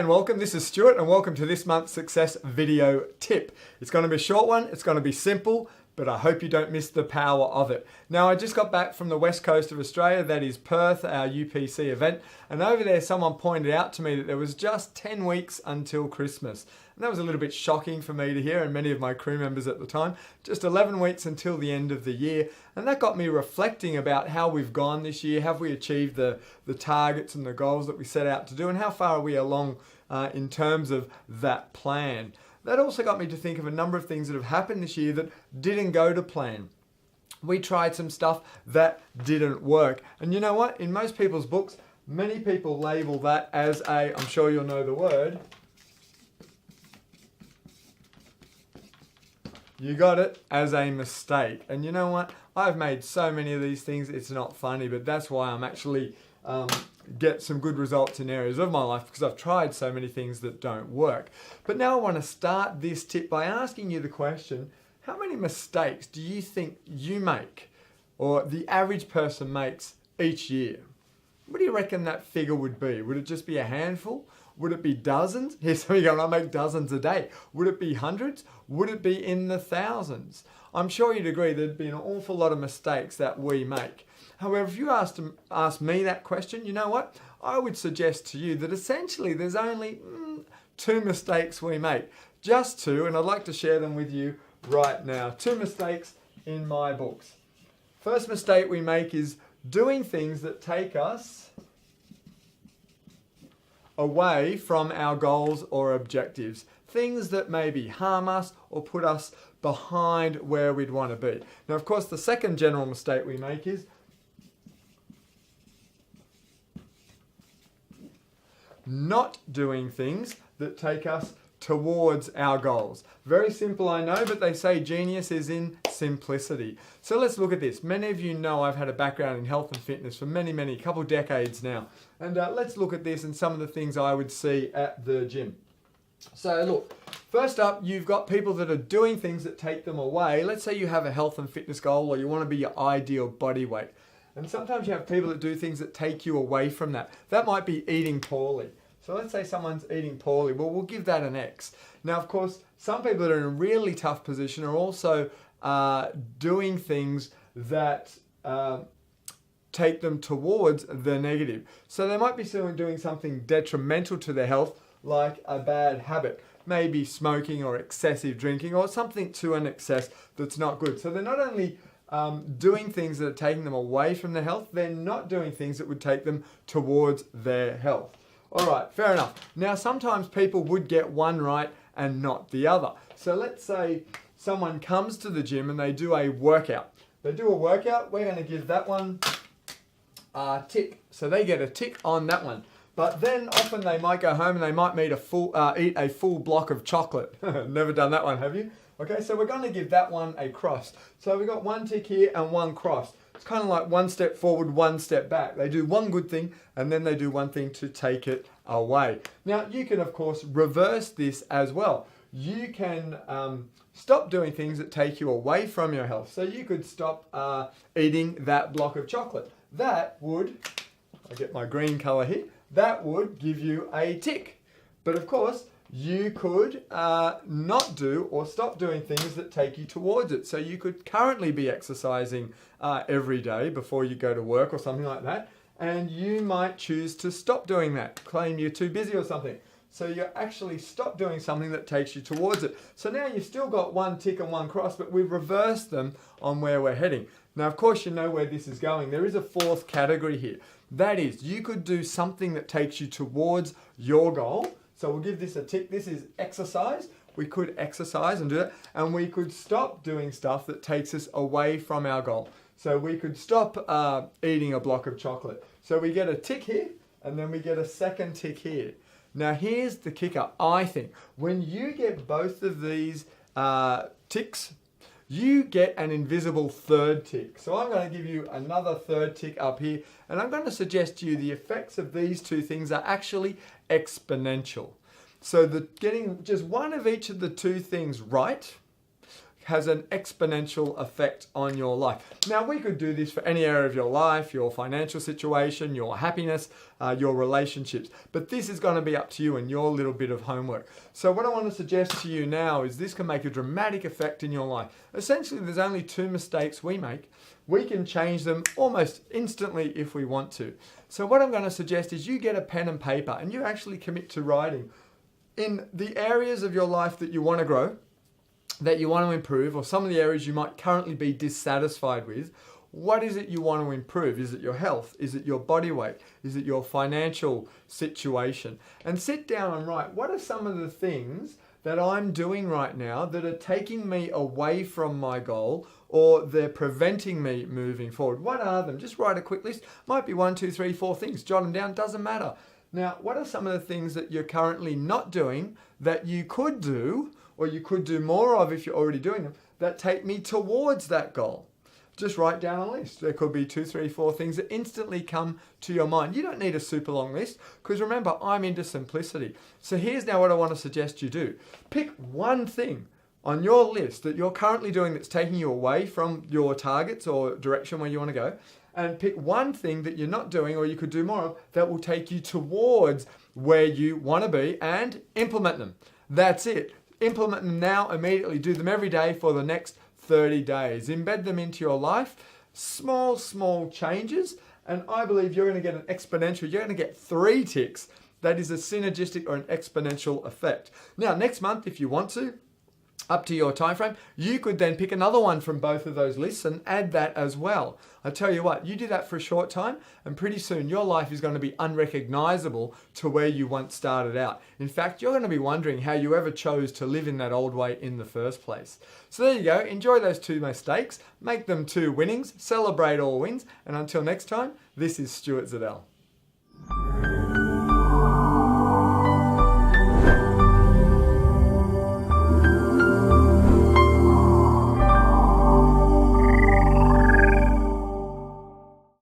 and welcome. This is Stuart and welcome to this month's success video tip. It's going to be a short one, it's going to be simple, but I hope you don't miss the power of it. Now, I just got back from the west coast of Australia, that is Perth, our UPC event, and over there someone pointed out to me that there was just 10 weeks until Christmas. And that was a little bit shocking for me to hear and many of my crew members at the time. Just 11 weeks until the end of the year. And that got me reflecting about how we've gone this year. Have we achieved the targets and the goals that we set out to do? And how far are we along in terms of that plan? That also got me to think of a number of things that have happened this year that didn't go to plan. We tried some stuff that didn't work. And you know what? In most people's books, many people label that as a, I'm sure you'll know the word, you got it, as a mistake. And you know what? I've made so many of these things, it's not funny, but that's why I'm actually get some good results in areas of my life, because I've tried so many things that don't work. But now I want to start this tip by asking you the question, how many mistakes do you think you make, or the average person makes each year? What do you reckon that figure would be? Would it just be a handful? Would it be dozens? Here's some of you going, I make dozens a day. Would it be hundreds? Would it be in the thousands? I'm sure you'd agree there'd be an awful lot of mistakes that we make. However, if you ask me that question, you know what? I would suggest to you that essentially there's only two mistakes we make. Just two, and I'd like to share them with you right now. Two mistakes in my books. First mistake we make is doing things that take us away from our goals or objectives. Things that maybe harm us or put us behind where we'd want to be. Now, of course, the second general mistake we make is not doing things that take us towards our goals. Very simple, I know, but they say genius is in simplicity. So let's look at this. Many of you know I've had a background in health and fitness for many, couple decades now. And let's look at this and some of the things I would see at the gym. So look, first up, you've got people that are doing things that take them away. Let's say you have a health and fitness goal, or you want to be your ideal body weight. And sometimes you have people that do things that take you away from that. That might be eating poorly. So let's say someone's eating poorly. Well, we'll give that an X. Now, of course, some people that are in a really tough position are also doing things that take them towards the negative. So they might be doing something detrimental to their health, like a bad habit, maybe smoking or excessive drinking, or something to an excess that's not good. So they're not only doing things that are taking them away from their health, they're not doing things that would take them towards their health. All right, fair enough. Now, sometimes people would get one right and not the other. So let's say someone comes to the gym and they do a workout. They do a workout, we're going to give that one a tick. So they get a tick on that one. But then often they might go home and they might eat a full block of chocolate. Never done that one, have you? Okay, so we're going to give that one a cross. So we've got one tick here and one cross. It's kind of like one step forward, one step back. They do one good thing and then they do one thing to take it away. Now, you can, of course, reverse this as well. You can stop doing things that take you away from your health. So you could stop eating that block of chocolate. That would, I get my green color here, that would give you a tick. But of course, you could not do or stop doing things that take you towards it. So you could currently be exercising every day before you go to work or something like that. And you might choose to stop doing that, claim you're too busy or something. So you actually stop doing something that takes you towards it. So now you've still got one tick and one cross, but we've reversed them on where we're heading. Now, of course, you know where this is going. There is a fourth category here. That is, you could do something that takes you towards your goal. So we'll give this a tick. This is exercise. We could exercise and do that. And we could stop doing stuff that takes us away from our goal. So we could stop eating a block of chocolate. So we get a tick here, and then we get a second tick here. Now here's the kicker, I think. When you get both of these ticks, you get an invisible third tick. So I'm going to give you another third tick up here, and I'm going to suggest to you the effects of these two things are actually exponential. So getting just one of each of the two things right has an exponential effect on your life. Now, we could do this for any area of your life, your financial situation, your happiness, your relationships, but this is going to be up to you and your little bit of homework. So what I want to suggest to you now is this can make a dramatic effect in your life. Essentially, there's only 2 mistakes we make. We can change them almost instantly if we want to. So what I'm going to suggest is you get a pen and paper and you actually commit to writing in the areas of your life that you want to grow, that you want to improve, or some of the areas you might currently be dissatisfied with. What is it you want to improve? Is it your health? Is it your body weight? Is it your financial situation? And sit down and write, what are some of the things that I'm doing right now that are taking me away from my goal, or they're preventing me moving forward? What are them? Just write a quick list. Might be 1, 2, 3, 4 things. Jot them down, doesn't matter. Now, what are some of the things that you're currently not doing that you could do, or you could do more of if you're already doing them, that take me towards that goal? Just write down a list. There could be 2, 3, 4 things that instantly come to your mind. You don't need a super long list, because remember, I'm into simplicity. So here's now what I want to suggest you do. Pick one thing on your list that you're currently doing that's taking you away from your targets or direction where you want to go, and pick one thing that you're not doing or you could do more of that will take you towards where you want to be, and implement them. That's it. Implement them now, immediately. Do them every day for the next 30 days. Embed them into your life. Small changes. And I believe you're going to get an exponential. You're going to get 3 ticks. That is a synergistic or an exponential effect. Now, next month, if you want to, up to your time frame, you could then pick another one from both of those lists and add that as well. I tell you what, you do that for a short time and pretty soon your life is going to be unrecognizable to where you once started out. In fact, you're going to be wondering how you ever chose to live in that old way in the first place. So there you go. Enjoy those 2 mistakes, make them 2 winnings, celebrate all wins, and until next time, this is Stuart Zadel.